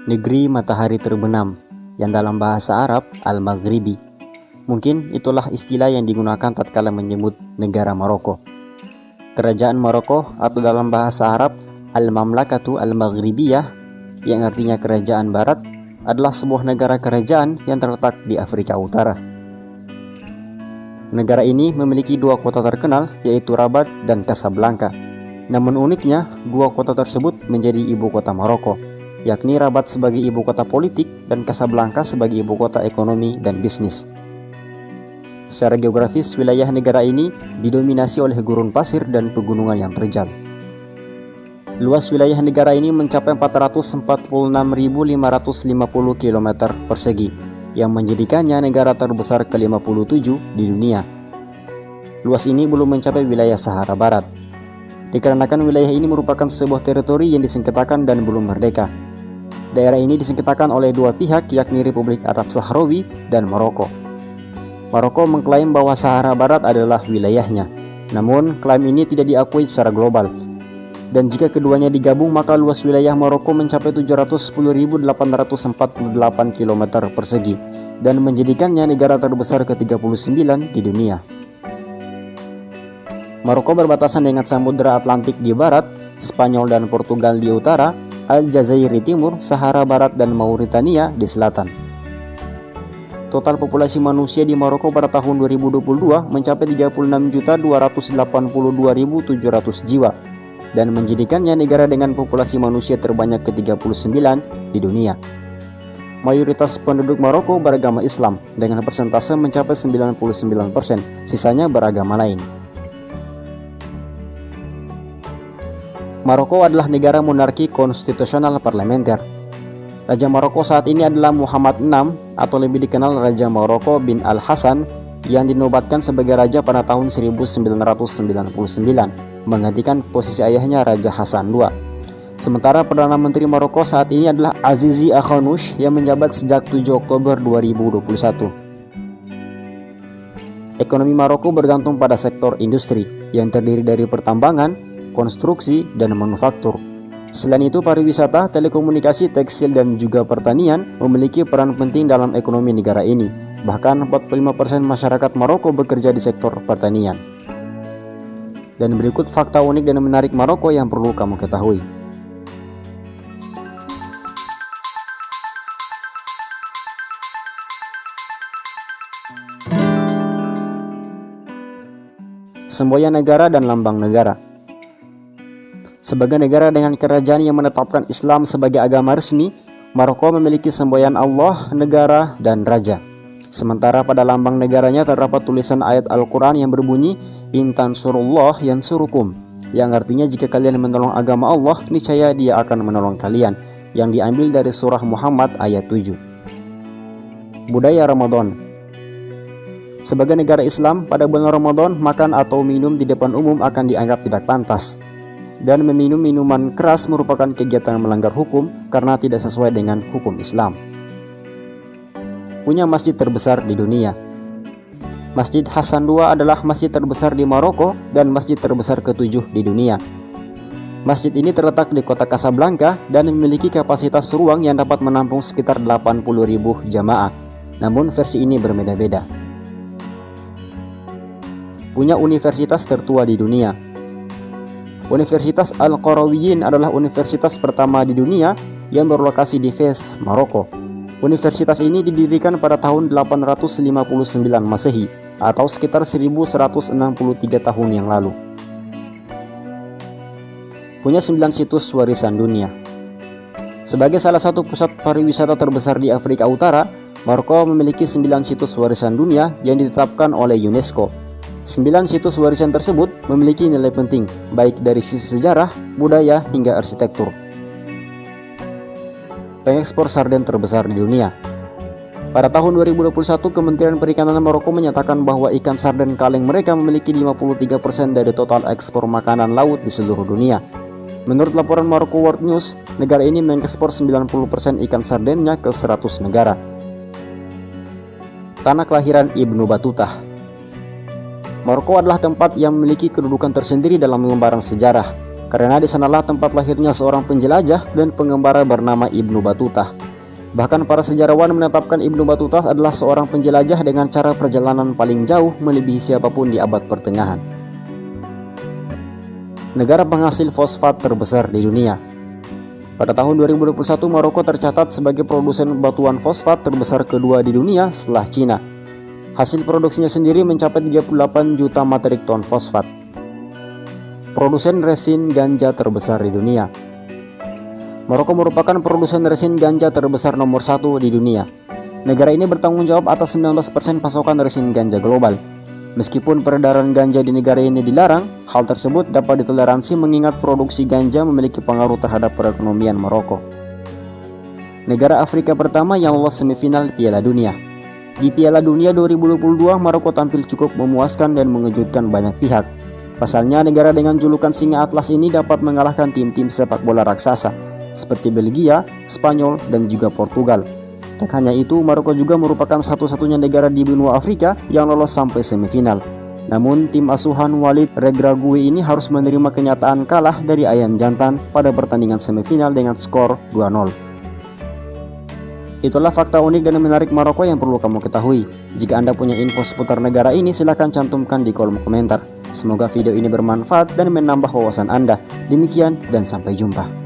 negeri matahari terbenam, yang dalam bahasa Arab Al-Maghribi. Mungkin itulah istilah yang digunakan tatkala menyebut negara Maroko. Kerajaan Maroko atau dalam bahasa Arab Al-Mamlakatu Al-Maghribiyah, yang artinya kerajaan barat, adalah sebuah negara kerajaan yang terletak di Afrika Utara. Negara ini memiliki dua kota terkenal, yaitu Rabat dan Casablanca. Namun uniknya, dua kota tersebut menjadi ibu kota Maroko, yakni Rabat sebagai ibu kota politik dan Casablanca sebagai ibu kota ekonomi dan bisnis. Secara geografis, wilayah negara ini didominasi oleh gurun pasir dan pegunungan yang terjal. Luas wilayah negara ini mencapai 446.550 km persegi, yang menjadikannya negara terbesar ke-57 di dunia. Luas ini belum mencapai wilayah Sahara Barat, dikarenakan wilayah ini merupakan sebuah teritori yang disengketakan dan belum merdeka. Daerah ini disengketakan oleh dua pihak, yakni Republik Arab Sahrawi dan Maroko. Maroko mengklaim bahwa Sahara Barat adalah wilayahnya, namun klaim ini tidak diakui secara global. Dan jika keduanya digabung, maka luas wilayah Maroko mencapai 710.848 km persegi dan menjadikannya negara terbesar ke-39 di dunia. Maroko berbatasan dengan Samudra Atlantik di barat, Spanyol dan Portugal di utara, Aljazair di timur, Sahara Barat dan Mauritania di selatan. Total populasi manusia di Maroko pada tahun 2022 mencapai 36.282.700 jiwa dan menjadikannya negara dengan populasi manusia terbanyak ke-39 di dunia. Mayoritas penduduk Maroko beragama Islam dengan persentase mencapai 99%, sisanya beragama lain. Maroko adalah negara monarki konstitusional parlementer. Raja Maroko saat ini adalah Muhammad VI atau lebih dikenal Raja Maroko bin Al-Hasan yang dinobatkan sebagai raja pada tahun 1999, menggantikan posisi ayahnya Raja Hassan II. Sementara Perdana Menteri Maroko saat ini adalah Azizi Akhannouch yang menjabat sejak 7 Oktober 2021. Ekonomi Maroko bergantung pada sektor industri yang terdiri dari pertambangan, konstruksi, dan manufaktur. Selain itu, pariwisata, telekomunikasi, tekstil, dan juga pertanian memiliki peran penting dalam ekonomi negara ini. Bahkan 45% masyarakat Maroko bekerja di sektor pertanian. Dan berikut fakta unik dan menarik Maroko yang perlu kamu ketahui. Semboyan negara dan lambang negara. Sebagai negara dengan kerajaan yang menetapkan Islam sebagai agama resmi, Maroko memiliki semboyan Allah, negara, dan raja. Sementara pada lambang negaranya terdapat tulisan ayat Al-Quran yang berbunyi, "In tansurullah yansurukum", yang artinya jika kalian menolong agama Allah, niscaya Dia akan menolong kalian, yang diambil dari surah Muhammad ayat 7. Budaya Ramadan. Sebagai negara Islam, pada bulan Ramadan, makan atau minum di depan umum akan dianggap tidak pantas. Dan meminum minuman keras merupakan kegiatan melanggar hukum karena tidak sesuai dengan hukum Islam. Punya masjid terbesar di dunia. Masjid Hassan II adalah masjid terbesar di Maroko dan masjid terbesar ke-7 di dunia. Masjid ini terletak di kota Casablanca dan memiliki kapasitas ruang yang dapat menampung sekitar 80.000 jamaah. Namun versi ini berbeda-beda. Punya universitas tertua di dunia. Universitas Al-Qarawiyyin adalah universitas pertama di dunia yang berlokasi di Fez, Maroko. Universitas ini didirikan pada tahun 859 Masehi atau sekitar 1163 tahun yang lalu. Punya 9 situs warisan dunia. Sebagai salah satu pusat pariwisata terbesar di Afrika Utara, Maroko memiliki 9 situs warisan dunia yang ditetapkan oleh UNESCO. 9 situs warisan tersebut memiliki nilai penting, baik dari sisi sejarah, budaya, hingga arsitektur. Pengekspor sarden terbesar di dunia. Pada tahun 2021, Kementerian Perikanan Maroko menyatakan bahwa ikan sarden kaleng mereka memiliki 53% dari total ekspor makanan laut di seluruh dunia. Menurut laporan Maroko World News, negara ini mengekspor 90% ikan sardennya ke 100 negara. Tanah kelahiran Ibnu Battuta. Maroko adalah tempat yang memiliki kedudukan tersendiri dalam lembaran sejarah. karena di sanalah tempat lahirnya seorang penjelajah dan pengembara bernama Ibnu Battuta. Bahkan para sejarawan menetapkan Ibnu Battuta adalah seorang penjelajah dengan cara perjalanan paling jauh melebihi siapapun di abad pertengahan. Negara penghasil fosfat terbesar di dunia. Pada tahun 2021, Maroko tercatat sebagai produsen batuan fosfat terbesar kedua di dunia setelah Cina. Hasil produksinya sendiri mencapai 38 juta metrik ton fosfat. Produsen resin ganja terbesar di dunia. Maroko merupakan produsen resin ganja terbesar nomor 1 di dunia. Negara ini bertanggung jawab atas 19% pasokan resin ganja global. Meskipun peredaran ganja di negara ini dilarang, hal tersebut dapat ditoleransi mengingat produksi ganja memiliki pengaruh terhadap perekonomian Maroko. Negara Afrika pertama yang lolos semifinal Piala Dunia. Di Piala Dunia 2022, Maroko tampil cukup memuaskan dan mengejutkan banyak pihak. Pasalnya, negara dengan julukan Singa Atlas ini dapat mengalahkan tim-tim sepak bola raksasa seperti Belgia, Spanyol, dan juga Portugal. Tak hanya itu, Maroko juga merupakan satu-satunya negara di benua Afrika yang lolos sampai semifinal. Namun, tim asuhan Walid Regragui ini harus menerima kenyataan kalah dari Ayam Jantan pada pertandingan semifinal dengan skor 2-0. Itulah fakta unik dan menarik Maroko yang perlu kamu ketahui. Jika Anda punya info seputar negara ini, silahkan cantumkan di kolom komentar. Semoga video ini bermanfaat dan menambah wawasan Anda. Demikian dan sampai jumpa.